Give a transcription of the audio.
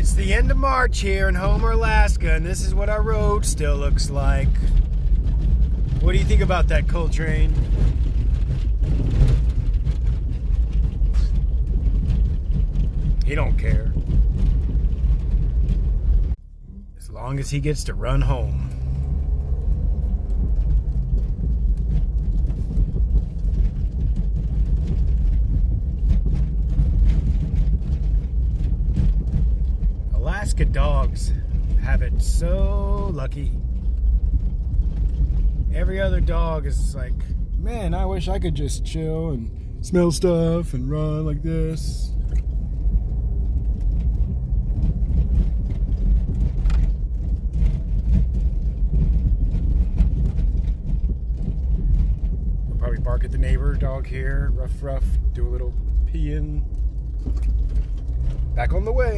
It's the end of March here in Homer, Alaska, and this is what our road still looks like. What do you think about that, Coltrane? He don't care. As long as he gets to run home. Alaska dogs have it so lucky. Every other dog is like, man, I wish I could just chill and smell stuff and run like this. I'll probably bark at the neighbor dog here, ruff, do a little peeing. Back on the way.